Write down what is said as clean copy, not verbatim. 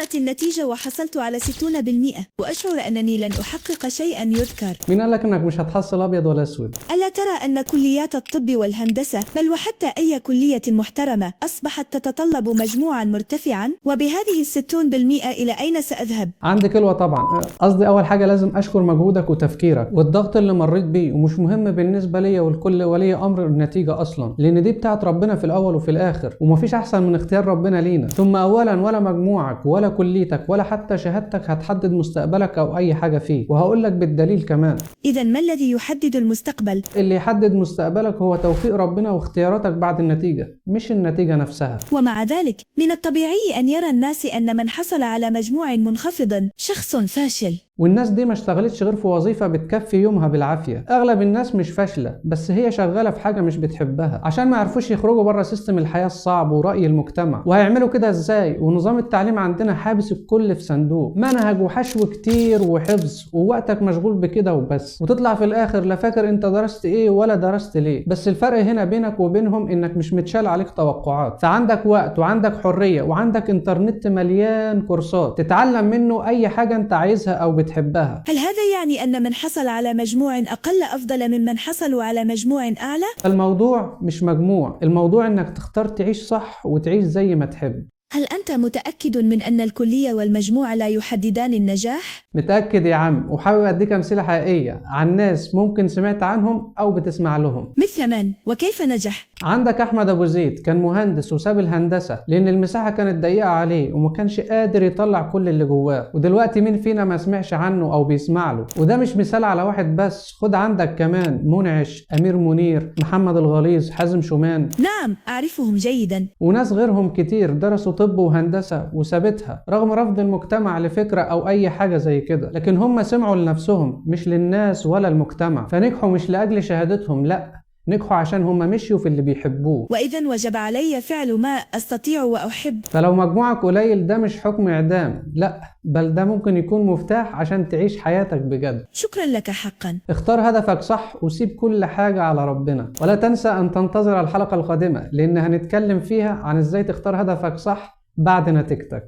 ظهرت النتيجة وحصلت على 60%، وأشعر أنني لن أحقق شيئا يذكر. مين قالك انك مش هتحصل ابيض ولا اسود؟ ألا ترى أن كليات الطب والهندسة بل وحتى أي كلية محترمة أصبحت تتطلب مجموعا مرتفعا؟ وبهذه 60% إلى أين سأذهب؟ عندي كلوة طبعا. قصدي اول حاجة لازم اشكر مجهودك وتفكيرك والضغط اللي مريت بيه، ومش مهم بالنسبة ليا والكل ولي امر النتيجة اصلا، لان دي بتاعت ربنا في الاول وفي الاخر، ومفيش احسن من اختيار ربنا لينا. ثم اولا ولا مجموعك ولا كليتك ولا حتى شهادتك هتحدد مستقبلك او اي حاجة فيه، وهقول لك بالدليل كمان. إذا ما الذي يحدد المستقبل؟ اللي يحدد مستقبلك هو توفيق ربنا واختياراتك بعد النتيجة، مش النتيجة نفسها. ومع ذلك من الطبيعي أن يرى الناس أن من حصل على مجموع منخفض شخص فاشل. والناس دي ما اشتغلتش غير في وظيفة بتكفي يومها بالعافية. اغلب الناس مش فاشلة، بس هي شغالة في حاجة مش بتحبها عشان ما يعرفوش يخرجوا بره سيستم الحياة الصعب ورأي المجتمع. وهيعملوا كده ازاي؟ ونظام التعليم عندنا حابس الكل في صندوق، منهج وحشو كتير وحفظ، ووقتك مشغول بكده وبس، وتطلع في الاخر لا فاكر انت درست ايه ولا درست ليه. بس الفرق هنا بينك وبينهم انك مش متشال عليك توقعات، فعندك وقت وعندك حرية وعندك انترنت مليان كورسات تتعلم منه اي حاجة انت عايزها او بتحبها. هل هذا يعني أن من حصل على مجموع أقل أفضل ممن حصلوا على مجموع أعلى؟ الموضوع مش مجموع، الموضوع انك تختار تعيش صح وتعيش زي ما تحب. هل أنت متأكد من أن الكلية والمجموع لا يحددان النجاح؟ متأكد يا عم، وحابب أديك أمثلة حقيقية عن ناس ممكن سمعت عنهم أو بتسمع لهم. مثل من؟ وكيف نجح؟ عندك أحمد أبو زيد، كان مهندس وساب الهندسة لأن المساحة كانت ضيقة عليه وما كانش قادر يطلع كل اللي جواه، ودلوقتي مين فينا ما سمعش عنه أو بيسمع له؟ وده مش مثال على واحد بس، خد عندك كمان منعش، أمير منير، محمد الغليظ، حازم شومان. نعم أعرفهم جيدا. وناس غيرهم كتير درسوا طب وهندسة وسابتها رغم رفض المجتمع لفكرة أو أي حاجة زي كده، لكن هم سمعوا لنفسهم مش للناس ولا المجتمع، فنجحوا مش لأجل شهادتهم، لأ، نجحوا عشان هم مشيوا في اللي بيحبوه. وإذن وجب علي فعل ما أستطيع وأحب. فلو مجموعك قليل ده مش حكم إعدام، لأ، بل ده ممكن يكون مفتاح عشان تعيش حياتك بجد. شكرا لك حقا. اختار هدفك صح وسيب كل حاجة على ربنا، ولا تنسى أن تنتظر الحلقة القادمة لأن هنتكلم فيها عن إزاي تختار هدفك صح بعد نتيجتك.